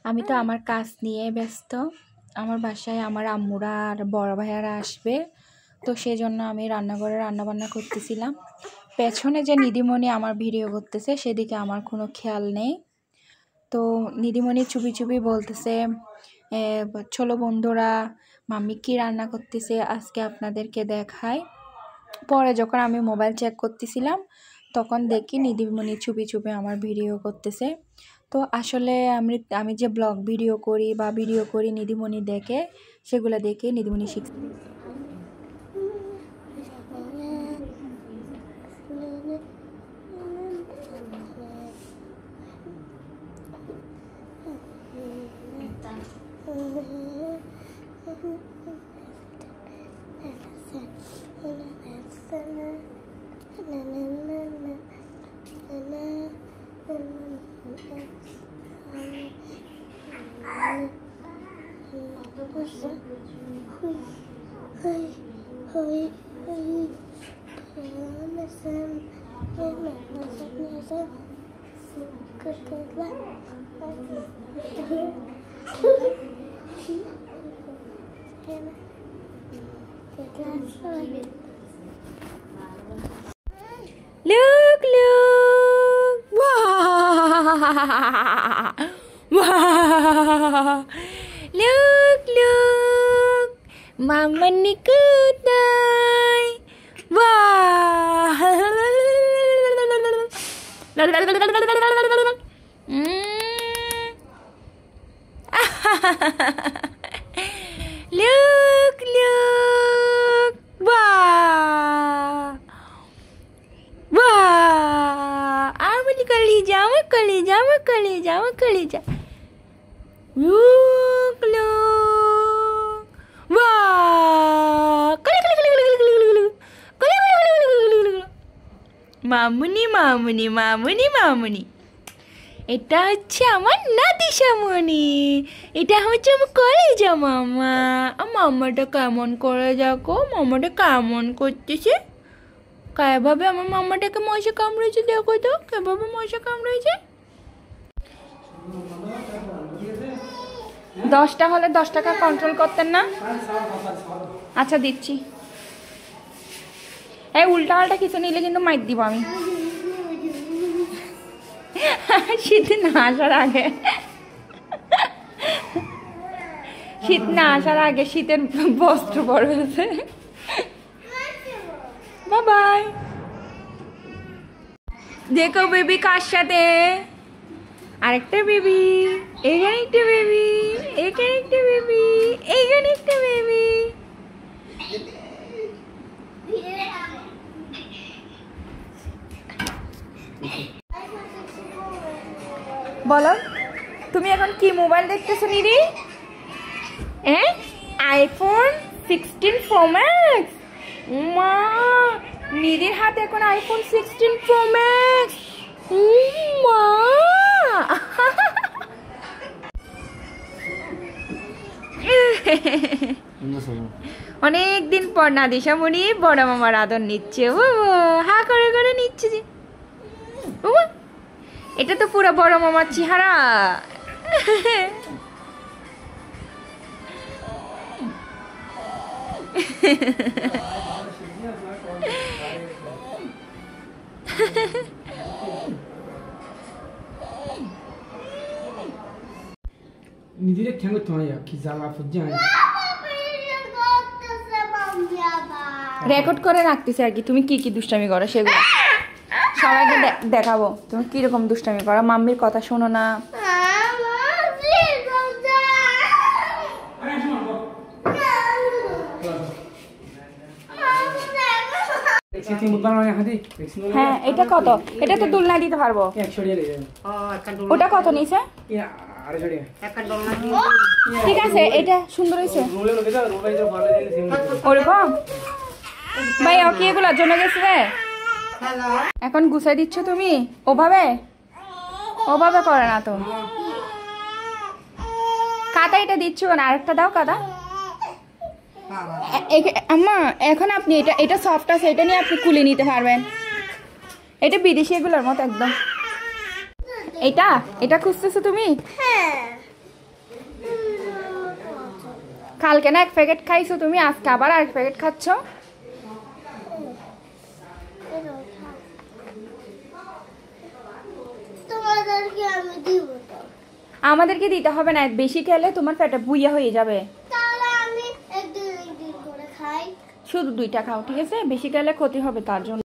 আমি তো আমার কাজ নিয়ে ব্যস্ত। আমার বাসায় আমার আম্মুরা আর বড় ভাইয়ারা আসবে, তো সেই জন্য আমি রান্নাঘরে রান্নাবান্না করতেছিলাম। পেছনে যে নিধিমণি আমার ভিডিও করতেছে সেদিকে আমার কোনো খেয়াল নেই। তো নিধিমণি চুপি চুপি বলতেছে, চলো বন্ধুরা, মাম্মি কি রান্না করতেছে আজকে আপনাদেরকে দেখায়। পরে যখন আমি মোবাইল চেক করতেছিলাম তখন দেখি নিধিমণি চুপি চুপি আমার ভিডিও করতেছে। তো আসলে আমি যে ব্লগ ভিডিও করি বা ভিডিও করি নিধিমণি দেখে, সেগুলো দেখে নিধিমণি শিখছে। Look, look! Wow! Wow! Look, look! Mama ni good night! Wow! Look, look! Wow! Wah, apa ni kalija, apa kalija, apa kalija, apa kalija. Look, look. Wah, kali. Mamuni, mamuni, mamuni, mamuni. এটা হচ্ছে আমার নাতিশামণি, এটা হচ্ছে আমার কলেজা মামা। মামাটা কেমন করে দেখো, মামাটা কেমন করতেছে। কেভাবে আমার মামাটাকে মশা কামড়েছে দেখো তো, কেভাবে মশা কামড়েছে। 10টা হলে 10 টাকা কন্ট্রোল করতেন না? আচ্ছা দিচ্ছি। এই উল্টা পাল্টা কিছু নিলে কিন্তু মাইর দিব আমি। শীত না আসার আগে, শীত না আসার আগে শীতের বস্ত্র বড় হয়েছে। Bye bye. দেখো বেবি কার সাথে, আরেকটা বেবি, এখানে একটা বেবি, এখানে একটা বেবি, এখানে একটা বেবি। বলো তুমি এখন কি মোবাইল দেখতেছো নিদি? IPhone 16 Pro Max। মা, নিদির হাতে এখন আইফোন 16 Pro Max। মা, অনেকদিন পর নাদিশামণি বড় মামার আদর নিচ্ছে। ও হা করে করে নিচ্ছে যে। এটা তো পুরো বড় মামার চেহারা। নিদিরে ঠ্যাঙ্গ তোমায় কি জ্বালা ফুজ্জা রেকর্ড করে রাখতেছি আর কি, তুমি কি কি দুষ্টামি করো সেগুলো সবাইকে দেখাবো। তুমি কিরকম দুষ্টামি করো, মাম্মির কথা শোনো না। হ্যাঁ, এটা কত? এটা তো দোলনা দিতে পারবো। ওটা কত নিছে? ঠিক আছে, এটা সুন্দর হয়েছে। ওরকম ভাই কি এগুলোর জন্য গেছে রে? এখন গুছাই দিচ্ছ তুমি? ওভাবে ওভাবে করে না তো। কাদা এটা দিচ্ছ না, আরেকটা দাও কাদা। আম্মা এখন আপনি এটা সফট আছে, এটা নিয়ে আপনি কুলে নিতে পারবেন। এটা বিদেশি এগুলোর মতো একদম। এটা খুঁজতেছো তুমি? কালকে না 1 প্যাকেট খাইছো তুমি, আজকে আবার আরেক প্যাকেট খাচ্ছ। তোমাদেরকে আমি দিব তো। আমাদেরকে দিতে হবে না, বেশি খেলে তোমার পেটে বুইয়া হয়ে যাবে। তাহলে আমি একদিন করে খাই। শুধু 2টা খাও, ঠিক আছে? বেশি খেলে ক্ষতি হবে তার জন্য।